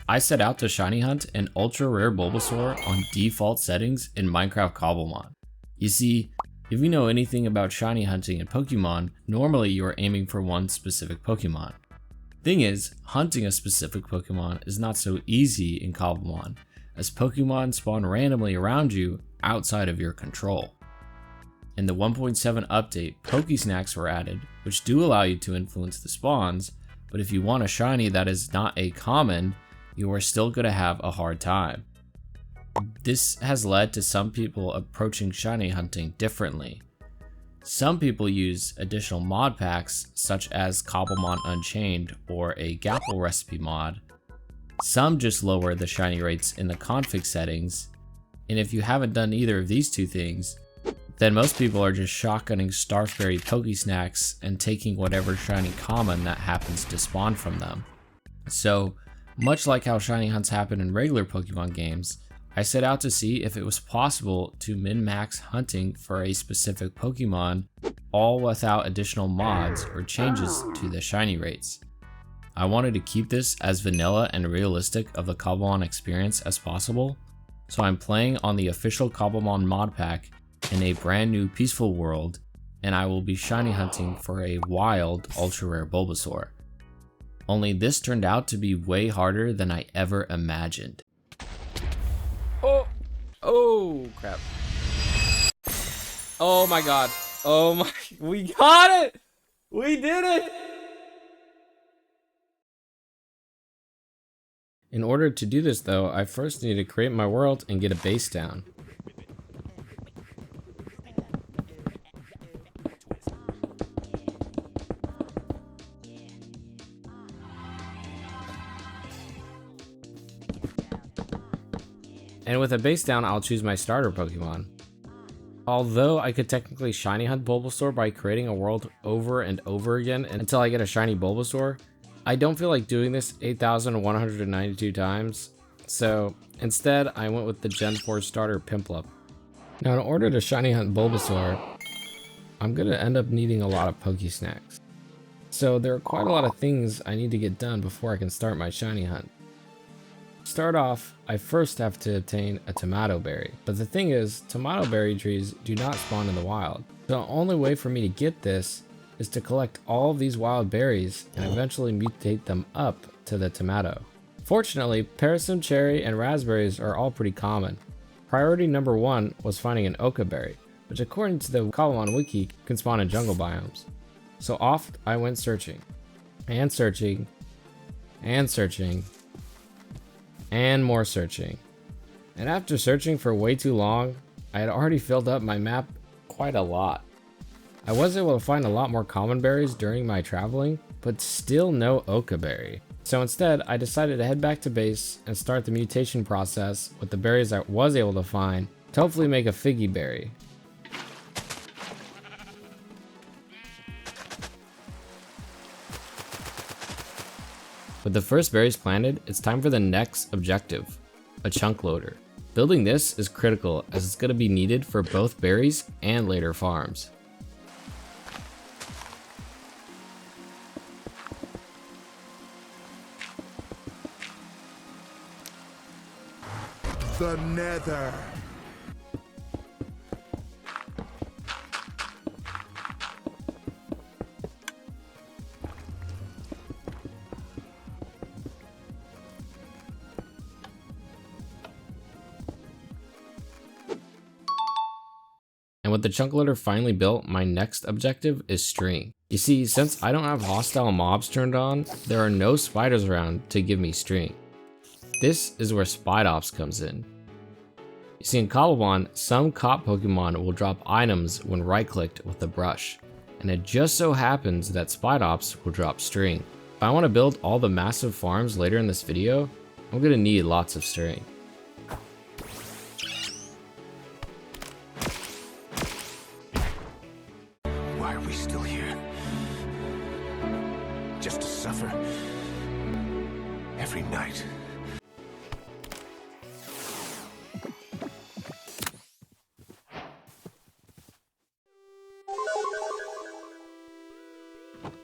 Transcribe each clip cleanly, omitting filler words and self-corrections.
I set out to shiny hunt an ultra rare Bulbasaur on default settings in Minecraft Cobblemon. You see, if you know anything about shiny hunting in Pokemon, normally you are aiming for one specific Pokemon. Thing is, hunting a specific Pokemon is not so easy in Cobblemon, as Pokemon spawn randomly around you outside of your control. In the 1.7 update, PokeSnacks were added, which do allow you to influence the spawns, but if you want a shiny that is not a common, you are still going to have a hard time. This has led to some people approaching shiny hunting differently. Some people use additional mod packs such as Cobblemon Unchained or a Gapple recipe mod. Some just lower the shiny rates in the config settings, and if you haven't done either of these two things, then most people are just shotgunning Starfberry PokeSnacks and taking whatever shiny common that happens to spawn from them. So, much like how shiny hunts happen in regular Pokemon games, I set out to see if it was possible to min-max hunting for a specific Pokemon, all without additional mods or changes to the shiny rates. I wanted to keep this as vanilla and realistic of the Cobblemon experience as possible, so I'm playing on the official Cobblemon mod pack in a brand new peaceful world, and I will be shiny hunting for a wild ultra rare Bulbasaur. Only this turned out to be way harder than I ever imagined. Oh crap. Oh my god. We got it! We did it! In order to do this though, I first need to create my world and get a base down. And with a base down, I'll choose my starter Pokemon. Although I could technically shiny hunt Bulbasaur by creating a world over and over again until I get a shiny Bulbasaur, I don't feel like doing this 8,192 times, so instead I went with the Gen 4 starter Piplup. Now in order to shiny hunt Bulbasaur, I'm going to end up needing a lot of PokeSnacks. So there are quite a lot of things I need to get done before I can start my shiny hunt. To start off, I first have to obtain a tomato berry, but the thing is, tomato berry trees do not spawn in the wild. So the only way for me to get this is to collect all of these wild berries and eventually mutate them up to the tomato. Fortunately, Parasim cherry and raspberries are all pretty common. Priority number 1 was finding an Oka berry, which according to the Cobblemon wiki can spawn in jungle biomes. So off I went searching, and searching, and searching, and more searching. And after searching for way too long, I had already filled up my map quite a lot. I was able to find a lot more common berries during my traveling, but still no Oka berry. So instead, I decided to head back to base and start the mutation process with the berries I was able to find to hopefully make a Figgy berry. With the first berries planted, it's time for the next objective, a chunk loader. Building this is critical as it's going to be needed for both berries and later farms. The Nether. And with the chunk loader finally built, my next objective is string. You see, since I don't have hostile mobs turned on, there are no spiders around to give me string. This is where Spidops comes in. You see, in Cobblemon, some cop Pokemon will drop items when right-clicked with the brush, and it just so happens that Spidops will drop string. If I want to build all the massive farms later in this video, I'm going to need lots of string. Why are we still here? Just to suffer every night.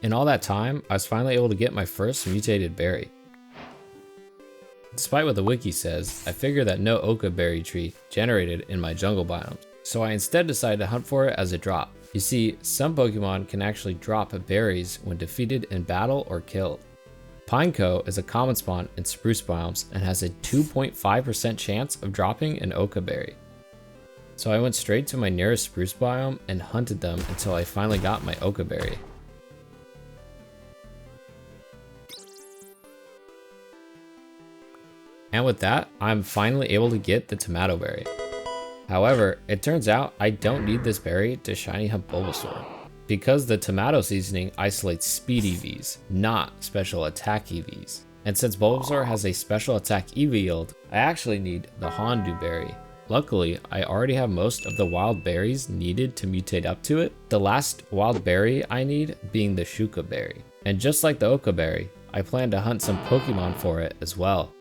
In all that time, I was finally able to get my first mutated berry. Despite what the wiki says, I figured that no Oka berry tree generated in my jungle biomes, so I instead decided to hunt for it as a drop. You see, some Pokemon can actually drop berries when defeated in battle or killed. Pineco is a common spawn in spruce biomes and has a 2.5% chance of dropping an Oka berry. So I went straight to my nearest spruce biome and hunted them until I finally got my Oka berry. And with that, I'm finally able to get the tomato berry. However, it turns out I don't need this berry to shiny hunt Bulbasaur, because the tomato seasoning isolates speed EVs, not special attack EVs. And since Bulbasaur has a special attack EV yield, I actually need the Hondu berry. Luckily, I already have most of the wild berries needed to mutate up to it, the last wild berry I need being the Shuka berry. And just like the Oka berry, I plan to hunt some Pokemon for it as well.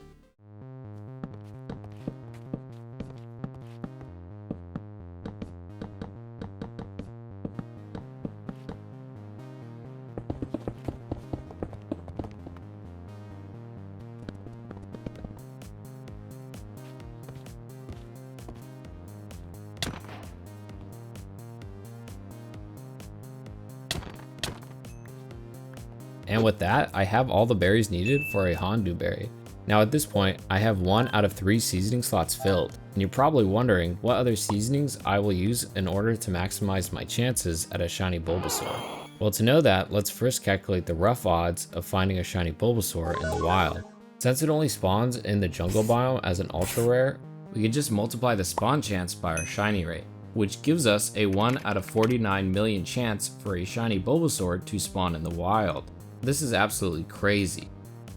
And with that, I have all the berries needed for a Hondu berry. Now at this point, I have 1 out of 3 seasoning slots filled, and you're probably wondering what other seasonings I will use in order to maximize my chances at a shiny Bulbasaur. Well, to know that, let's first calculate the rough odds of finding a shiny Bulbasaur in the wild. Since it only spawns in the jungle biome as an ultra rare, we can just multiply the spawn chance by our shiny rate, which gives us a 1 out of 49 million chance for a shiny Bulbasaur to spawn in the wild. This is absolutely crazy.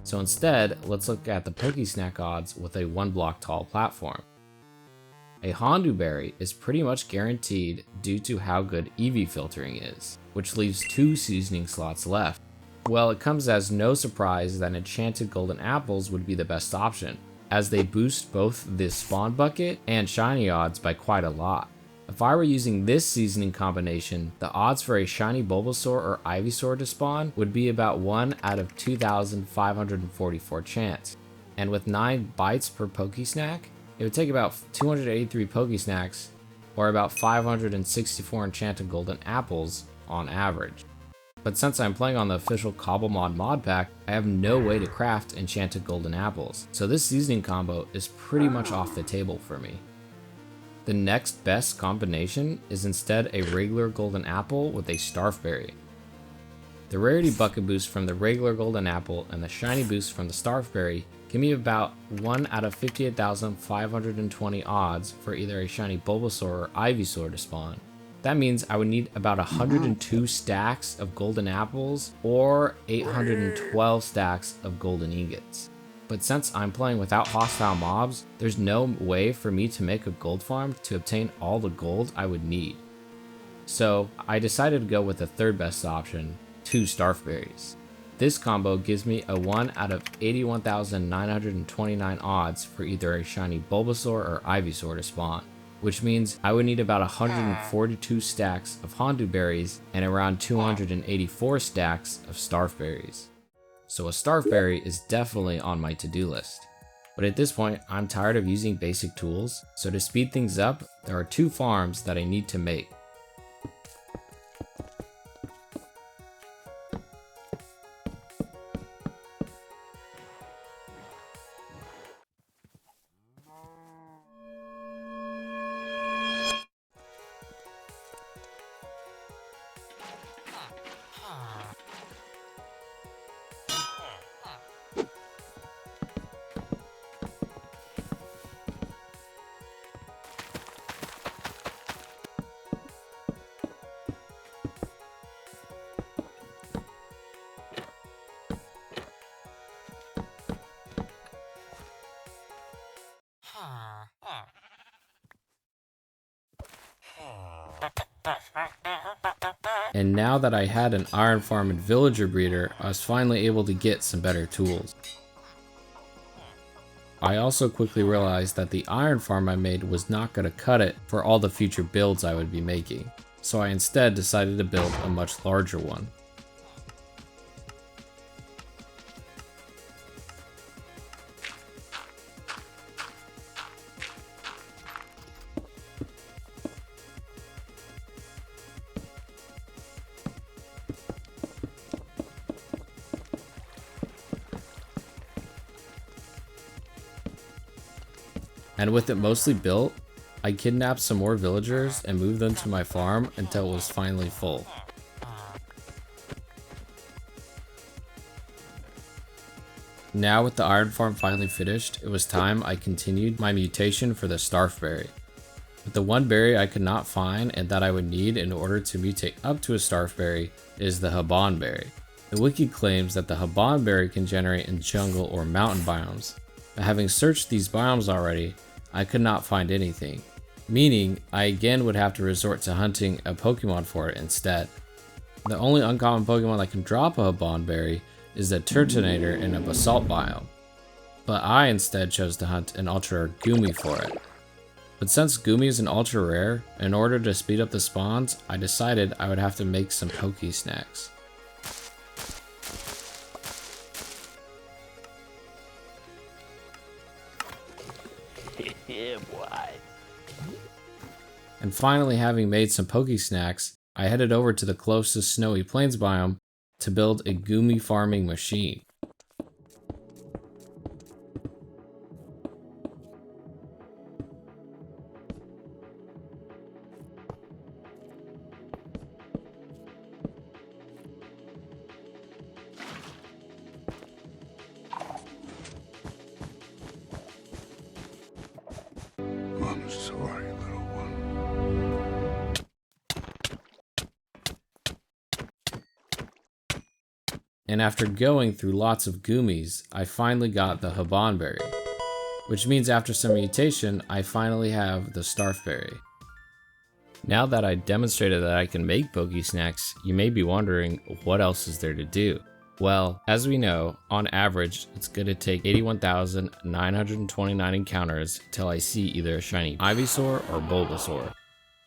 So instead, let's look at the PokeSnack odds with a 1 block tall platform. A Hondu berry is pretty much guaranteed due to how good EV filtering is, which leaves 2 seasoning slots left. Well, it comes as no surprise that enchanted golden apples would be the best option, as they boost both the spawn bucket and shiny odds by quite a lot. If I were using this seasoning combination, the odds for a shiny Bulbasaur or Ivysaur to spawn would be about 1 out of 2,544 chance. And with 9 bites per PokeSnack, it would take about 283 PokeSnacks, or about 564 enchanted golden apples on average. But since I'm playing on the official Cobblemon mod pack, I have no way to craft enchanted golden apples, so this seasoning combo is pretty much off the table for me. The next best combination is instead a regular golden apple with a starf berry. The rarity bucket boost from the regular golden apple and the shiny boost from the starf berry give me about 1 out of 58,520 odds for either a shiny Bulbasaur or Ivysaur to spawn. That means I would need about 102 stacks of golden apples or 812 stacks of golden ingots. But since I'm playing without hostile mobs, there's no way for me to make a gold farm to obtain all the gold I would need. So I decided to go with the third best option, 2 starf berries. This combo gives me a 1 out of 81,929 odds for either a shiny Bulbasaur or Ivysaur to spawn, which means I would need about 142 stacks of Hondu berries and around 284 stacks of starf berries. So a starf berry is definitely on my to-do list. But at this point, I'm tired of using basic tools, so to speed things up, there are 2 farms that I need to make. And now that I had an iron farm and villager breeder, I was finally able to get some better tools. I also quickly realized that the iron farm I made was not going to cut it for all the future builds I would be making, so I instead decided to build a much larger one. And with it mostly built, I kidnapped some more villagers and moved them to my farm until it was finally full. Now with the iron farm finally finished, it was time I continued my mutation for the Starfberry. But the one berry I could not find and that I would need in order to mutate up to a Starfberry is the Habanberry. The wiki claims that the Habanberry can generate in jungle or mountain biomes, but having searched these biomes already, I could not find anything, meaning I again would have to resort to hunting a Pokemon for it instead. The only uncommon Pokemon that can drop a Habanberry is the Turtonator in a basalt biome, but I instead chose to hunt an ultra rare Goomy for it. But since Goomy is an ultra rare, in order to speed up the spawns, I decided I would have to make some PokeSnacks. Yeah, boy. And finally, having made some PokeSnacks, I headed over to the closest snowy plains biome to build a Goomy farming machine. I'm sorry, little one. And after going through lots of Goomies, I finally got the Habanberry, which means after some mutation, I finally have the Starfberry. Now that I demonstrated that I can make PokeSnacks, you may be wondering, what else is there to do? Well, as we know, on average, it's going to take 81,929 encounters till I see either a shiny Ivysaur or Bulbasaur.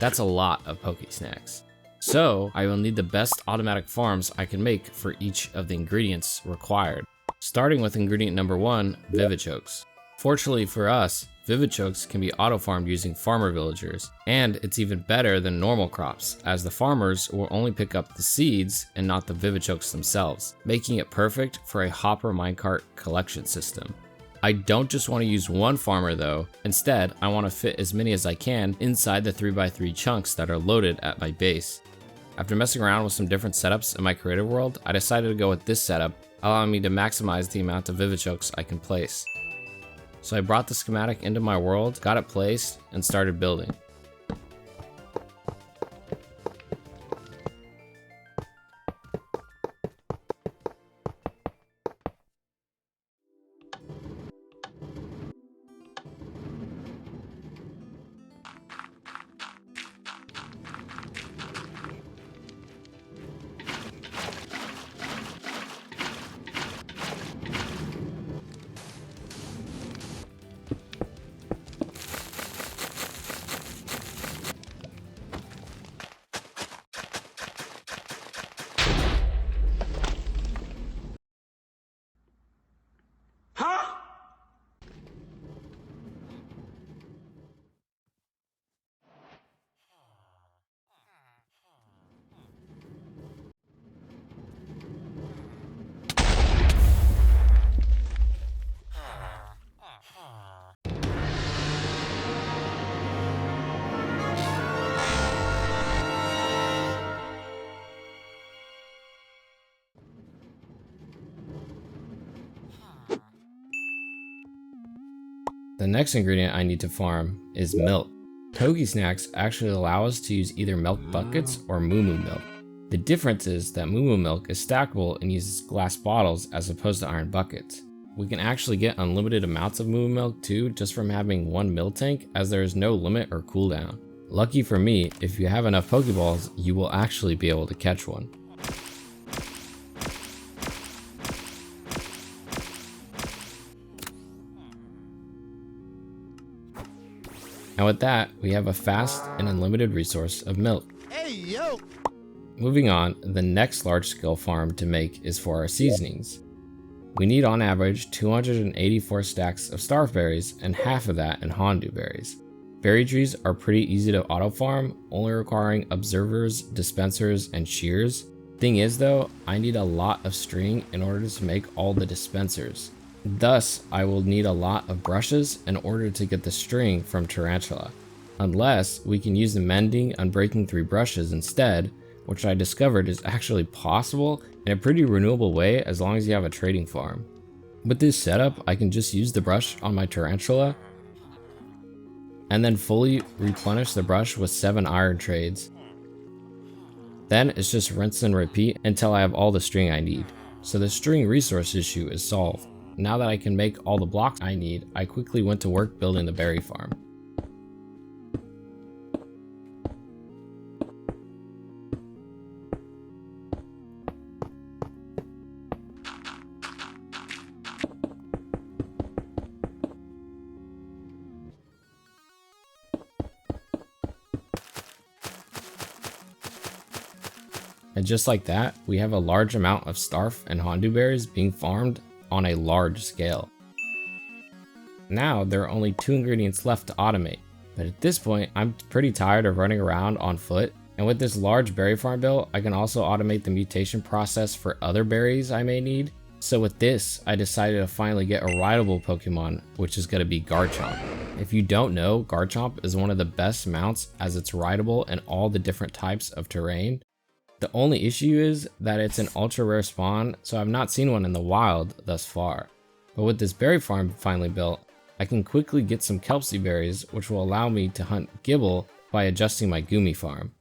That's a lot of PokeSnacks. So, I will need the best automatic farms I can make for each of the ingredients required. Starting with ingredient number 1, Vivichokes. Fortunately for us, Vivichokes can be auto-farmed using farmer villagers, and it's even better than normal crops, as the farmers will only pick up the seeds and not the Vivichokes themselves, making it perfect for a hopper minecart collection system. I don't just want to use one farmer though, instead I want to fit as many as I can inside the 3x3 chunks that are loaded at my base. After messing around with some different setups in my creative world, I decided to go with this setup, allowing me to maximize the amount of Vivichokes I can place. So I brought the schematic into my world, got it placed, and started building. The next ingredient I need to farm is milk. PokeSnacks actually allow us to use either milk buckets or Moo Moo milk. The difference is that Moo Moo milk is stackable and uses glass bottles as opposed to iron buckets. We can actually get unlimited amounts of Moo Moo milk too, just from having one milk tank, as there is no limit or cooldown. Lucky for me, if you have enough Pokeballs, you will actually be able to catch one. And with that, we have a fast and unlimited resource of milk. Hey, yo! Moving on, the next large scale farm to make is for our seasonings. We need on average 284 stacks of Starfberries and half of that in Hondu berries. Berry trees are pretty easy to auto farm, only requiring observers, dispensers, and shears. Thing is though, I need a lot of string in order to make all the dispensers. Thus, I will need a lot of brushes in order to get the string from Tarantula, unless we can use the mending unbreaking 3 brushes instead, which I discovered is actually possible in a pretty renewable way as long as you have a trading farm. With this setup, I can just use the brush on my Tarantula and then fully replenish the brush with 7 iron trades. Then it's just rinse and repeat until I have all the string I need. So the string resource issue is solved. Now that I can make all the blocks I need, I quickly went to work building the berry farm. And just like that, we have a large amount of Starf and Hondu berries being farmed on a large scale. Now there are only 2 ingredients left to automate, but at this point I'm pretty tired of running around on foot, and with this large berry farm built, I can also automate the mutation process for other berries I may need. So with this, I decided to finally get a rideable Pokemon, which is going to be Garchomp. If you don't know, Garchomp is one of the best mounts as it's rideable in all the different types of terrain. The only issue is that it's an ultra rare spawn, so I've not seen one in the wild thus far. But with this berry farm finally built, I can quickly get some Kelpsy berries, which will allow me to hunt Gibble by adjusting my Goomy farm.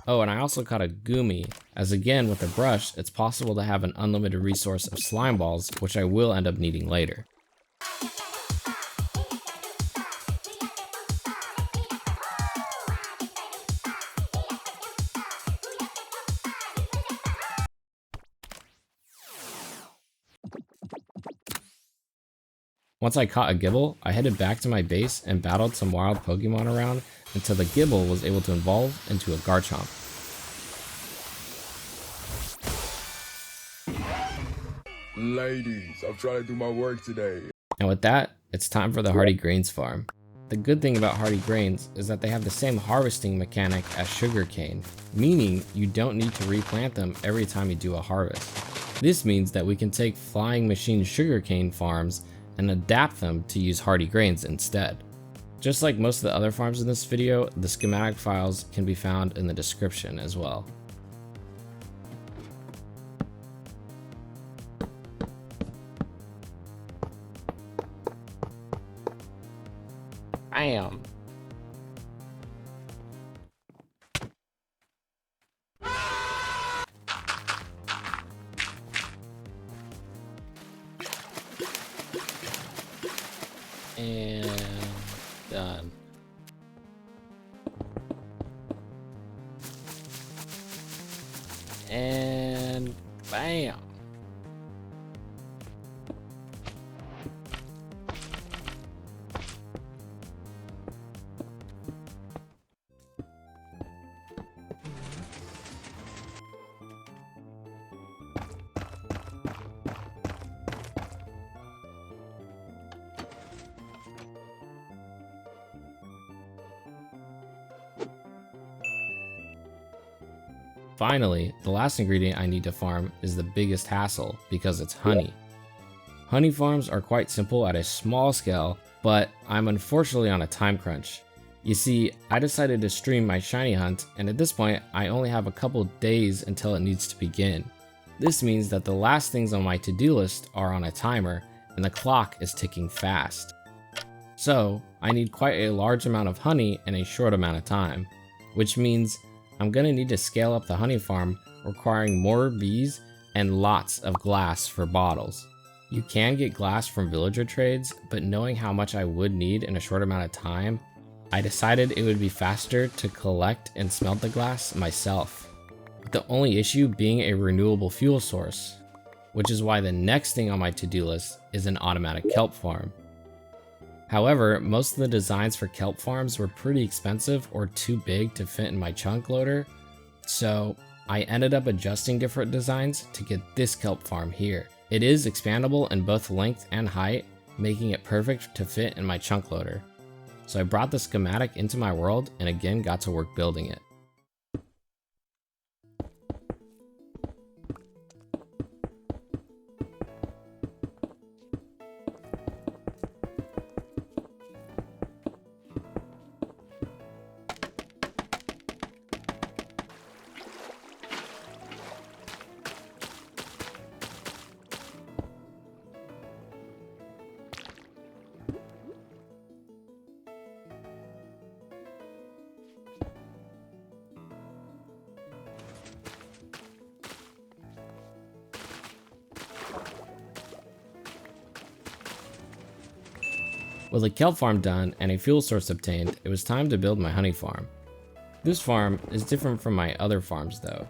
Oh, and I also caught a Goomy, as again with a brush, it's possible to have an unlimited resource of slime balls, which I will end up needing later. Once I caught a Gibble, I headed back to my base and battled some wild Pokemon around until the Gibble was able to evolve into a Garchomp. Ladies, I'm trying to do my work today. And with that, it's time for the Hardy Grains farm. The good thing about Hardy Grains is that they have the same harvesting mechanic as sugarcane, meaning you don't need to replant them every time you do a harvest. This means that we can take flying machine sugarcane farms and adapt them to use Hardy Grains instead. Just like most of the other farms in this video, the schematic files can be found in the description as well. Bam! And done. And bam. Finally, the last ingredient I need to farm is the biggest hassle because it's honey. Honey farms are quite simple at a small scale, but I'm unfortunately on a time crunch. You see, I decided to stream my shiny hunt, and at this point I only have a couple days until it needs to begin. This means that the last things on my to-do list are on a timer, and the clock is ticking fast. So, I need quite a large amount of honey in a short amount of time, which means I'm gonna need to scale up the honey farm, requiring more bees and lots of glass for bottles. You can get glass from villager trades, but knowing how much I would need in a short amount of time, I decided it would be faster to collect and smelt the glass myself. The only issue being a renewable fuel source, which is why the next thing on my to-do list is an automatic kelp farm. However, most of the designs for kelp farms were pretty expensive or too big to fit in my chunk loader, so I ended up adjusting different designs to get this kelp farm here. It is expandable in both length and height, making it perfect to fit in my chunk loader. So I brought the schematic into my world and again got to work building it. With a kelp farm done and a fuel source obtained, it was time to build my honey farm. This farm is different from my other farms though.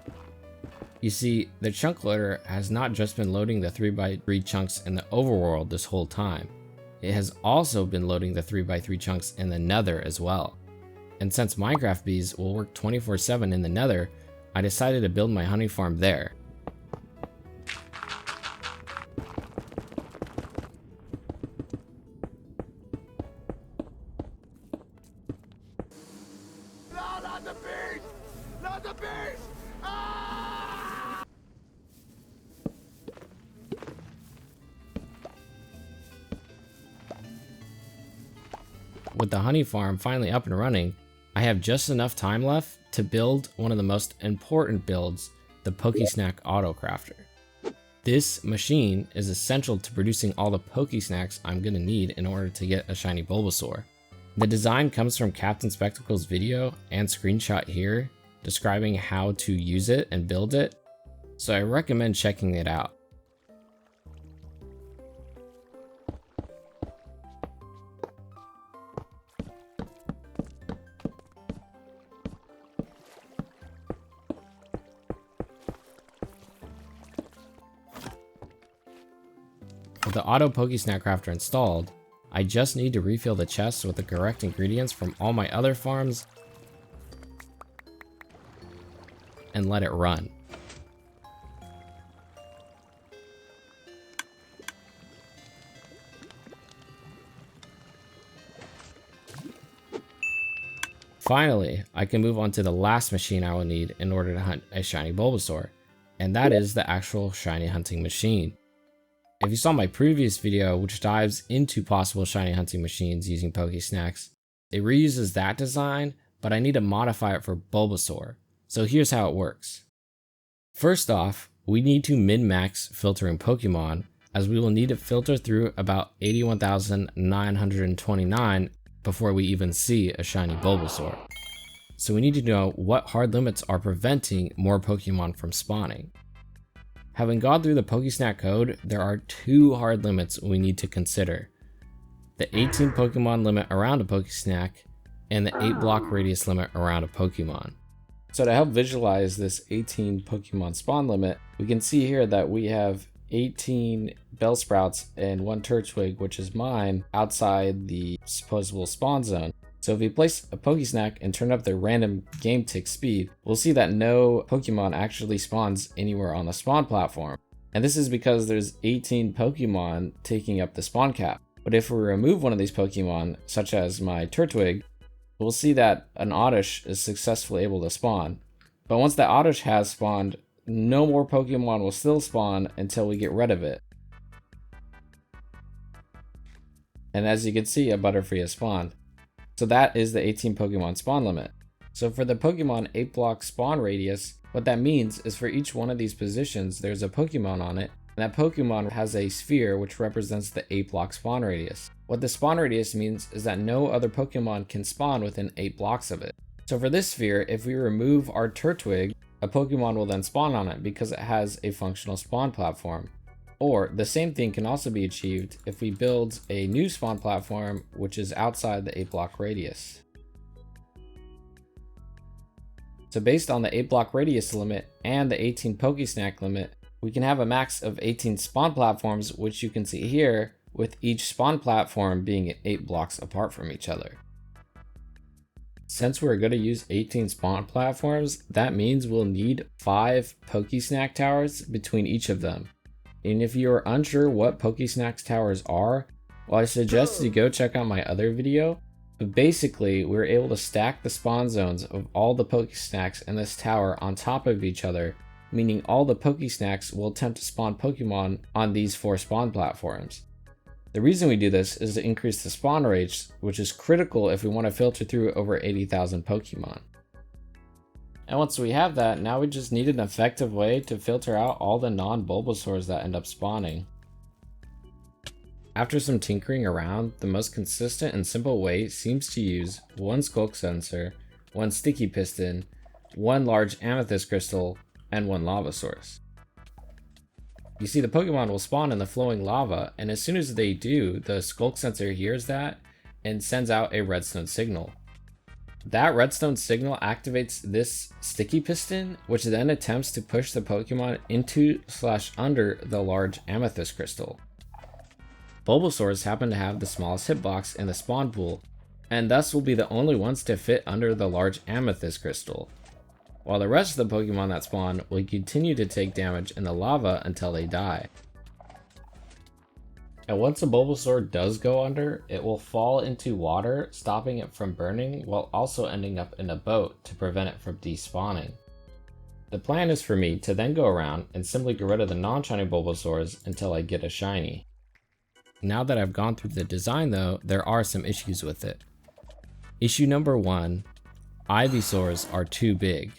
You see, the chunk loader has not just been loading the 3x3 chunks in the overworld this whole time, it has also been loading the 3x3 chunks in the nether as well. And since Minecraft bees will work 24/7 in the nether, I decided to build my honey farm there. Not the beast! Not the beast! Ah! With the honey farm finally up and running, I have just enough time left to build one of the most important builds, the PokeSnack AutoCrafter. This machine is essential to producing all the PokeSnacks I'm going to need in order to get a shiny Bulbasaur. The design comes from Captain Spectacle's video and screenshot here describing how to use it and build it, so I recommend checking it out. With the Auto PokeSnack Crafter installed, I just need to refill the chests with the correct ingredients from all my other farms and let it run. Finally, I can move on to the last machine I will need in order to hunt a shiny Bulbasaur, and that is the actual shiny hunting machine. If you saw my previous video, which dives into possible shiny hunting machines using PokeSnacks, it reuses that design, but I need to modify it for Bulbasaur. So here's how it works. First off, we need to min-max filtering Pokemon, as we will need to filter through about 81,929 before we even see a shiny Bulbasaur. So we need to know what hard limits are preventing more Pokemon from spawning. Having gone through the PokeSnack code, there are two hard limits we need to consider. The 18 Pokemon limit around a PokeSnack, and the 8 block radius limit around a Pokemon. So to help visualize this 18 Pokemon spawn limit, we can see here that we have 18 Bellsprouts and 1 Turtwig, which is mine, outside the supposable spawn zone. So if we place a PokeSnack and turn up the random game tick speed, we'll see that no Pokemon actually spawns anywhere on the spawn platform. And this is because there's 18 Pokemon taking up the spawn cap. But if we remove one of these Pokemon, such as my Turtwig, we'll see that an Oddish is successfully able to spawn. But once that Oddish has spawned, no more Pokemon will still spawn until we get rid of it. And as you can see, a Butterfree has spawned. So that is the 18 Pokemon spawn limit. So for the Pokemon 8 block spawn radius, what that means is for each one of these positions, there's a Pokemon on it, and that Pokemon has a sphere which represents the 8 block spawn radius. What the spawn radius means is that no other Pokemon can spawn within 8 blocks of it. So for this sphere, if we remove our Turtwig, a Pokemon will then spawn on it because it has a functional spawn platform. Or the same thing can also be achieved if we build a new spawn platform which is outside the 8 block radius. So based on the 8 block radius limit and the 18 PokeSnack limit, we can have a max of 18 spawn platforms, which you can see here, with each spawn platform being 8 blocks apart from each other. Since we're going to use 18 spawn platforms, that means we'll need 5 PokeSnack towers between each of them. And if you're unsure what PokeSnack's towers are, well, I suggest you go check out my other video, But basically, we were able to stack the spawn zones of all the PokeSnacks in this tower on top of each other, meaning all the PokeSnacks will attempt to spawn Pokemon on these 4 spawn platforms. The reason we do this is to increase the spawn rates, which is critical if we want to filter through over 80,000 Pokemon. And once we have that, now we just need an effective way to filter out all the non-Bulbasaurs that end up spawning. After some tinkering around, the most consistent and simple way seems to use 1 Skulk Sensor, 1 Sticky Piston, 1 large Amethyst Crystal, and 1 Lava Source. You see, the Pokemon will spawn in the flowing lava, and as soon as they do, the Skulk Sensor hears that and sends out a redstone signal. That redstone signal activates this Sticky Piston, which then attempts to push the Pokemon into/under the large Amethyst Crystal. Bulbasaurs happen to have the smallest hitbox in the spawn pool, and thus will be the only ones to fit under the large Amethyst Crystal, while the rest of the Pokemon that spawn will continue to take damage in the lava until they die. And once a Bulbasaur does go under, it will fall into water, stopping it from burning while also ending up in a boat to prevent it from despawning. The plan is for me to then go around and simply get rid of the non-shiny Bulbasaurs until I get a shiny. Now that I've gone through the design though, there are some issues with it. Issue number 1, Ivysaurs are too big,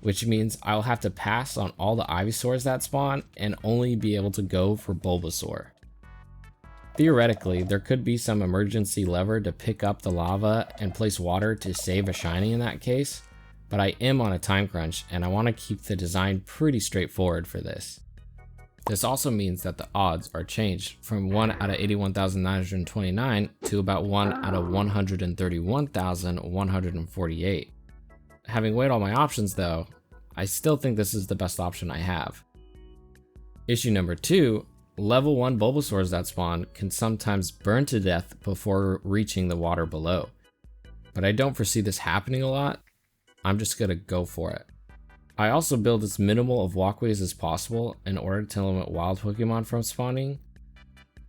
which means I'll have to pass on all the Ivysaurs that spawn and only be able to go for Bulbasaur. Theoretically, there could be some emergency lever to pick up the lava and place water to save a shiny in that case, but I am on a time crunch and I want to keep the design pretty straightforward for this. This also means that the odds are changed from 1 out of 81,929 to about 1 out of 131,148. Having weighed all my options though, I still think this is the best option I have. Issue number 2, level 1 Bulbasaurs that spawn can sometimes burn to death before reaching the water below. But I don't foresee this happening a lot. I'm just gonna go for it. I also build as minimal of walkways as possible in order to limit wild Pokemon from spawning.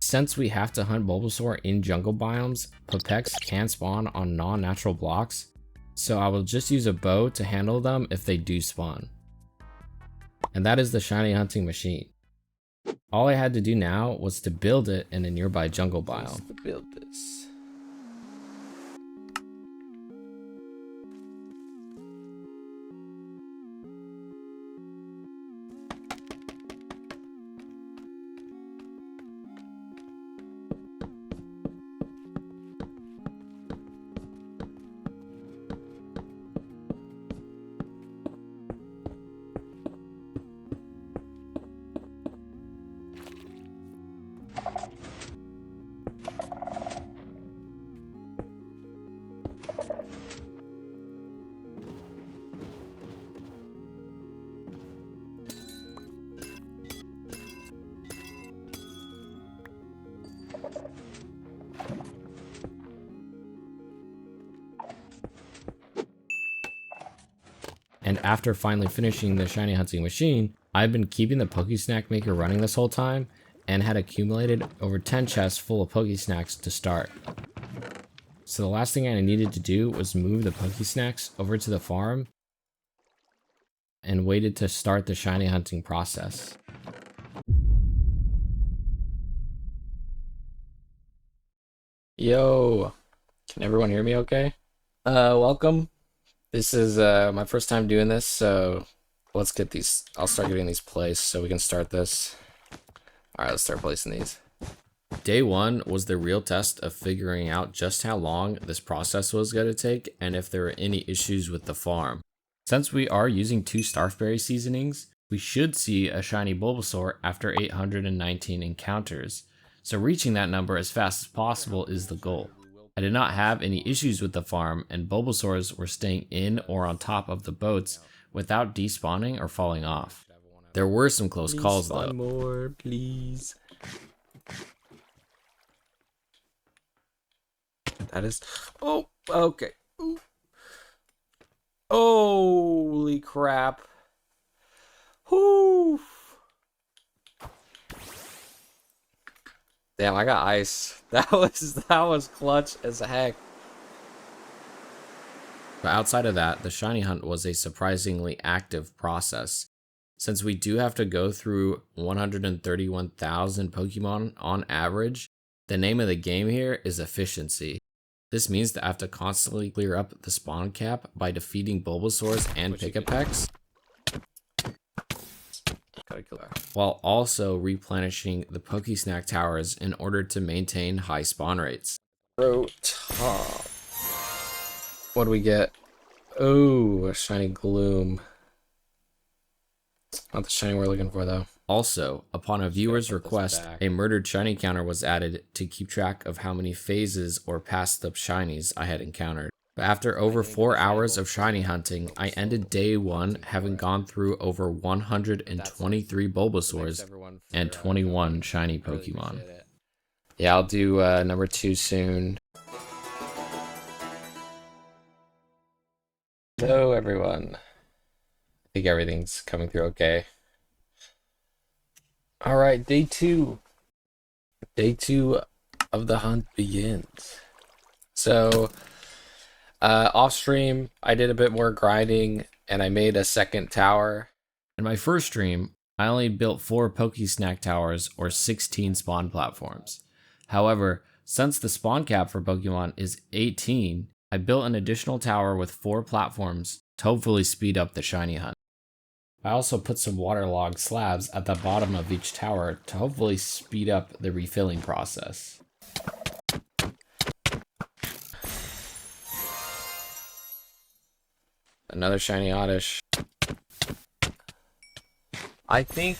Since we have to hunt Bulbasaur in jungle biomes, Pokex can spawn on non-natural blocks, so I will just use a bow to handle them if they do spawn. And that is the shiny hunting machine. All I had to do now was to build it in a nearby jungle biome. Build this. And after finally finishing the shiny hunting machine, I've been keeping the PokeSnack maker running this whole time and had accumulated over 10 chests full of PokeSnacks to start. So the last thing I needed to do was move the PokeSnacks over to the farm and waited to start the shiny hunting process. Yo, can everyone hear me okay? Welcome. This is my first time doing this, so let's get these. I'll start getting these placed so we can start this. Alright, let's start placing these. Day 1 was the real test of figuring out just how long this process was going to take and if there were any issues with the farm. Since we are using 2 Starfberry seasonings, we should see a shiny Bulbasaur after 819 encounters, so reaching that number as fast as possible is the goal. I did not have any issues with the farm, and Bulbasaurs were staying in or on top of the boats without despawning or falling off. There were some close calls though. More, please. That is. Oh, okay. Ooh. Holy crap. Whoo. Damn, I got ice. That was clutch as heck. But outside of that, the shiny hunt was a surprisingly active process. Since we do have to go through 131,000 Pokemon on average, the name of the game here is efficiency. This means that I have to constantly clear up the spawn cap by defeating Bulbasaurs and Pikapeks, while also replenishing the PokeSnack towers in order to maintain high spawn rates. Top. What do we get? Oh, a shiny Gloom. Not the shiny we're looking for though. Also, upon a viewer's request, a murdered shiny counter was added to keep track of how many phases or passed up shinies I had encountered. But after over 4 hours of shiny hunting, I ended day 1 having gone through over 123 Bulbasaurs and 21 shiny Pokemon. Yeah, I'll do number 2 soon. Hello everyone. I think everything's coming through okay. Alright, day 2. Day 2 of the hunt begins. So, off stream, I did a bit more grinding and I made a second tower. In my first stream, I only built 4 PokeSnack towers or 16 spawn platforms. However, since the spawn cap for Pokemon is 18, I built an additional tower with 4 platforms to hopefully speed up the shiny hunt. I also put some waterlogged slabs at the bottom of each tower to hopefully speed up the refilling process. Another shiny Oddish. I think...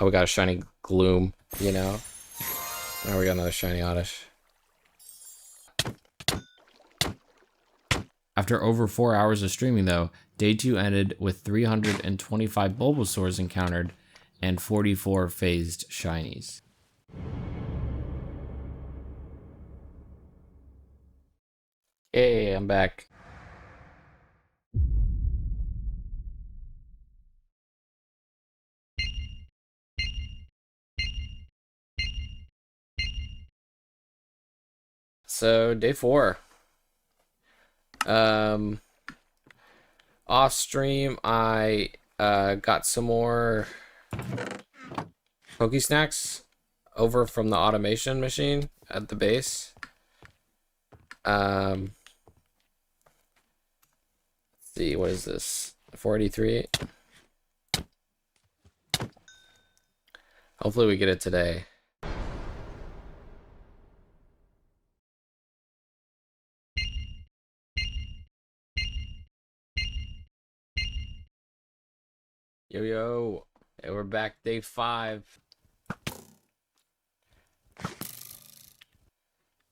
Oh, we got a shiny Gloom, you know? Now we got another shiny Oddish. After over 4 hours of streaming though, day 2 ended with 325 Bulbasaurs encountered and 44 phased shinies. Hey, I'm back. So, day 4. Off stream, I got some more PokeSnacks over from the automation machine at the base. Let's see, what is this? 483. Hopefully we get it today. Yo, hey, we're back, day 5.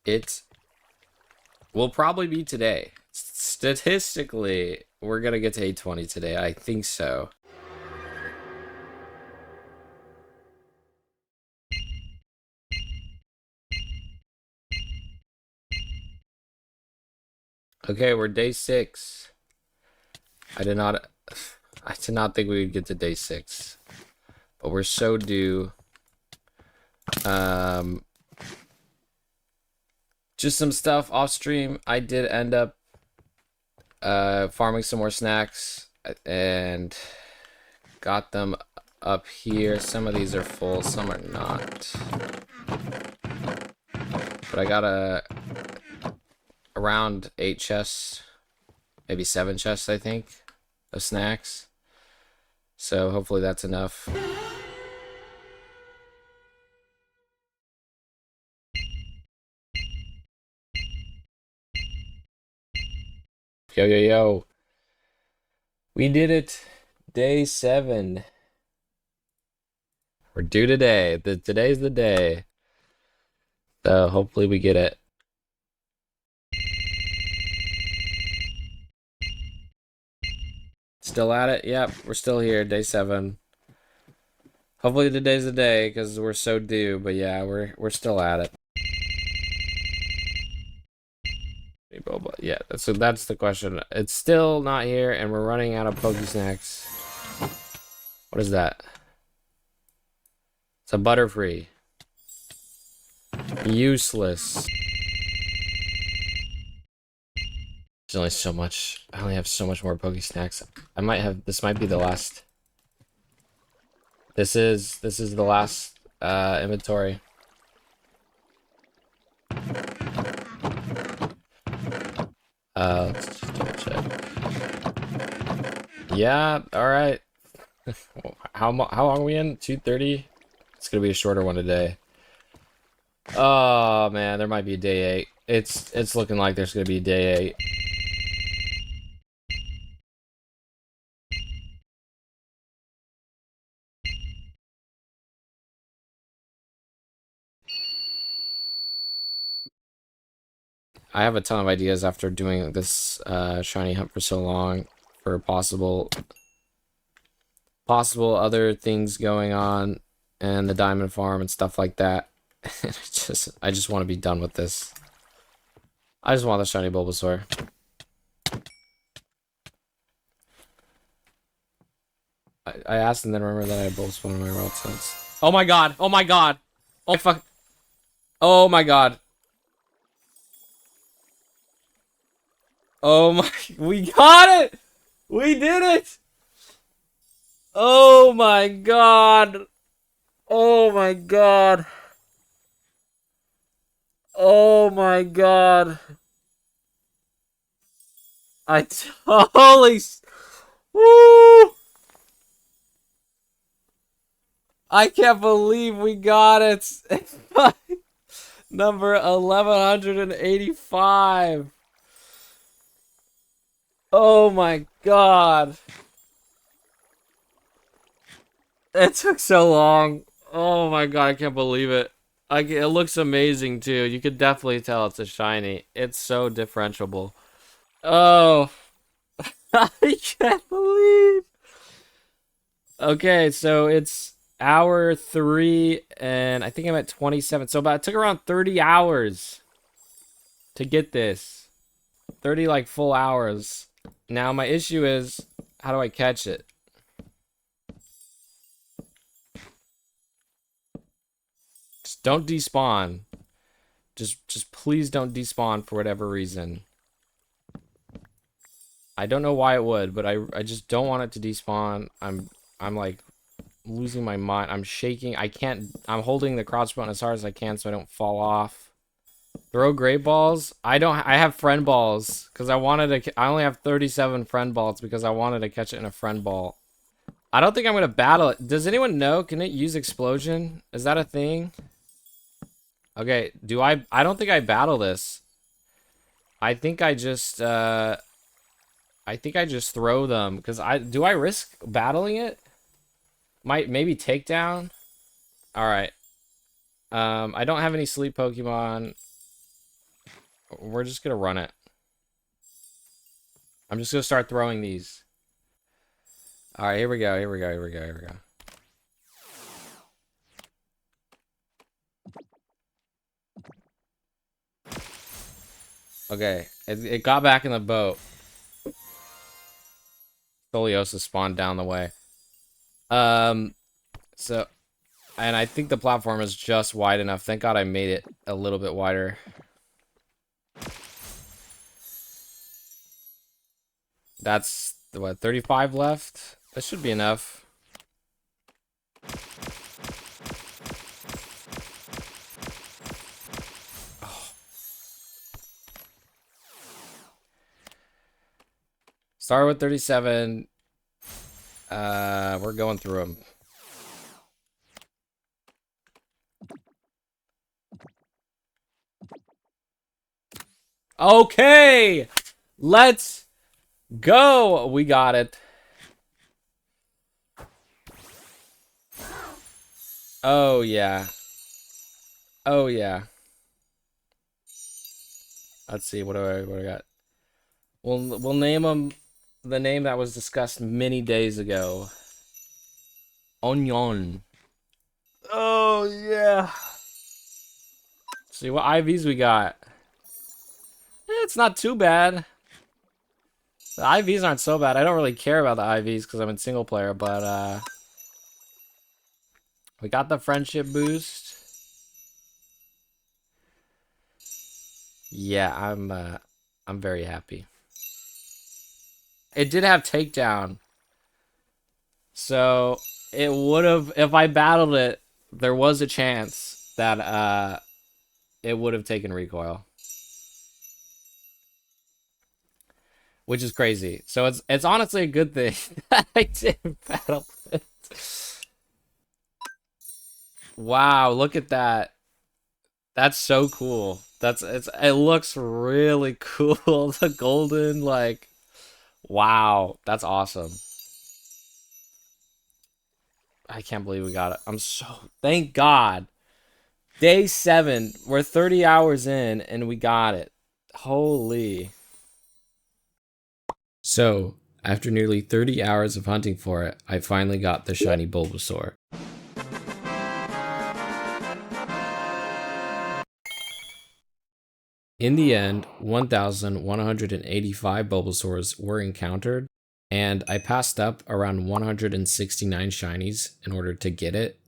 It will probably be today. Statistically, we're gonna get to 820 today. I think so. Okay, we're day 6. I did not think we would get to day 6, but we're so due. Just some stuff off stream. I did end up farming some more snacks and got them up here. Some of these are full, some are not. But I got around 8 chests, maybe 7 chests, I think, of snacks. So hopefully that's enough. Yo. We did it. Day 7. We're due today. Today's the day. So hopefully we get it. Still at it? Yep, we're still here, day 7. Hopefully today's the day, because we're so due, but yeah, we're still at it. Yeah, so that's the question. It's still not here, and we're running out of PokeSnacks. What is that? It's a Butterfree. Useless. There's only so much. I only have so much more PokeSnacks. I might have. This might be the last. This is the last inventory. Let's just double check. Yeah. All right. How long are we in? 2:30. It's gonna be a shorter one today. Oh man, there might be a day 8. It's looking like there's gonna be a day 8. I have a ton of ideas after doing this shiny hunt for so long for possible other things going on and the diamond farm and stuff like that. I just want to be done with this. I just want the shiny Bulbasaur. I asked and then remember that I had Bulbasaur in my route sense. Oh my god! Oh my god! Oh fuck! Oh my god! Oh my! We got it! We did it! Oh my god! Oh my god! Oh my god! I totally... Woo! I can't believe we got it! Number 1185. Oh my god. It took so long. Oh my god, I can't believe it. It looks amazing too. You could definitely tell it's a shiny. It's so differentiable. Oh. I can't believe. Okay, so it's hour 3 and I think I'm at 27. So it took around 30 hours to get this. 30 like full hours. Now my issue is, how do I catch it? Just don't despawn. Just please don't despawn for whatever reason. I don't know why it would, but I just don't want it to despawn. I'm like losing my mind. I'm shaking. I'm holding the crouch button as hard as I can so I don't fall off. Throw great balls. I have friend balls because I only have 37 friend balls because I wanted to catch it in a friend ball. I don't think I'm gonna battle it. Does anyone know? Can it use explosion? Is that a thing? Okay, I don't think I battle this. I think I just throw them because do I risk battling it? Maybe takedown. All right. I don't have any sleep Pokemon. We're just gonna run it. I'm just gonna start throwing these. All right, here we go. Here we go. Here we go. Here we go. Okay, it got back in the boat. Scoliosis spawned down the way. So, and I think the platform is just wide enough. Thank God I made it a little bit wider. That's, what, 35 left? That should be enough. Oh. Start with 37. We're going through them. Okay! Let's go! We got it. Oh, yeah. Oh, yeah. Let's see, what do I got? We'll name them the name that was discussed many days ago. Onion. Oh, yeah. See what IVs we got. It's not too bad. The IVs aren't so bad. I don't really care about the IVs because I'm in single player, but we got the friendship boost. Yeah, I'm very happy. It did have takedown. So it would have, if I battled it, there was a chance that it would have taken recoil. Which is crazy. So it's honestly a good thing that I didn't battle it. Wow, look at that. That's so cool. It looks really cool. The golden, like, wow, that's awesome. I can't believe we got it. Thank God. Day 7, we're 30 hours in and we got it. Holy. So, after nearly 30 hours of hunting for it, I finally got the shiny Bulbasaur. In the end, 1,185 Bulbasaurs were encountered, and I passed up around 169 shinies in order to get it.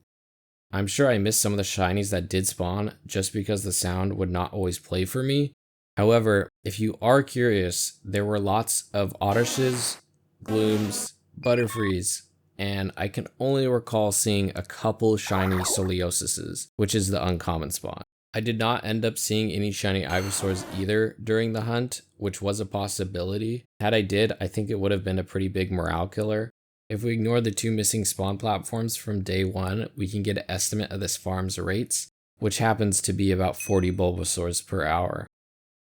I'm sure I missed some of the shinies that did spawn just because the sound would not always play for me. However, if you are curious, there were lots of Oddirshes, Glooms, Butterfrees, and I can only recall seeing a couple shiny Scoliosuses, which is the uncommon spawn. I did not end up seeing any shiny Ivysaurs either during the hunt, which was a possibility. Had I did, I think it would have been a pretty big morale killer. If we ignore the 2 missing spawn platforms from day 1, we can get an estimate of this farm's rates, which happens to be about 40 Bulbasaurs per hour.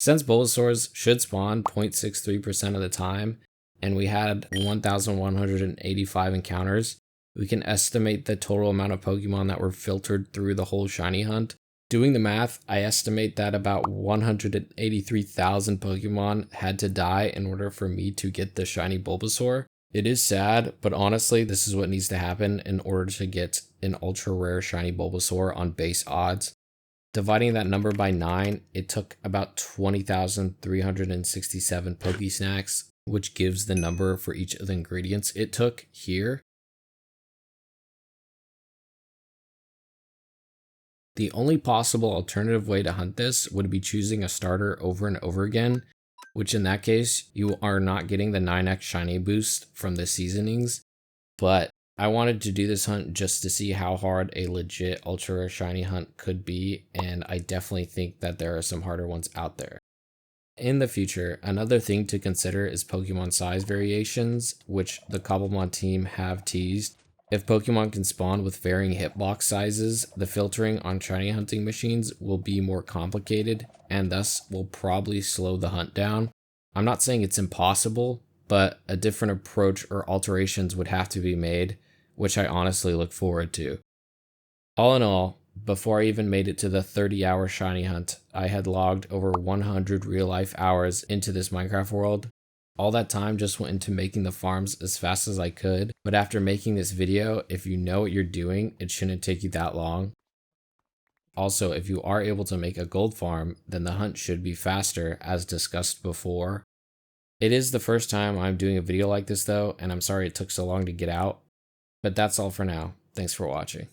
Since Bulbasaurs should spawn 0.63% of the time, and we had 1,185 encounters, we can estimate the total amount of Pokemon that were filtered through the whole shiny hunt. Doing the math, I estimate that about 183,000 Pokemon had to die in order for me to get the shiny Bulbasaur. It is sad, but honestly, this is what needs to happen in order to get an ultra rare shiny Bulbasaur on base odds. Dividing that number by 9, it took about 20,367 PokeSnacks, which gives the number for each of the ingredients it took here. The only possible alternative way to hunt this would be choosing a starter over and over again, which in that case, you are not getting the 9x shiny boost from the seasonings, but I wanted to do this hunt just to see how hard a legit ultra rare shiny hunt could be, and I definitely think that there are some harder ones out there. In the future, another thing to consider is Pokemon size variations, which the Cobblemon team have teased. If Pokemon can spawn with varying hitbox sizes, the filtering on shiny hunting machines will be more complicated, and thus will probably slow the hunt down. I'm not saying it's impossible, but a different approach or alterations would have to be made, which I honestly look forward to. All in all, before I even made it to the 30-hour shiny hunt, I had logged over 100 real-life hours into this Minecraft world. All that time just went into making the farms as fast as I could, but after making this video, if you know what you're doing, it shouldn't take you that long. Also, if you are able to make a gold farm, then the hunt should be faster, as discussed before. It is the first time I'm doing a video like this though, and I'm sorry it took so long to get out. But that's all for now. Thanks for watching.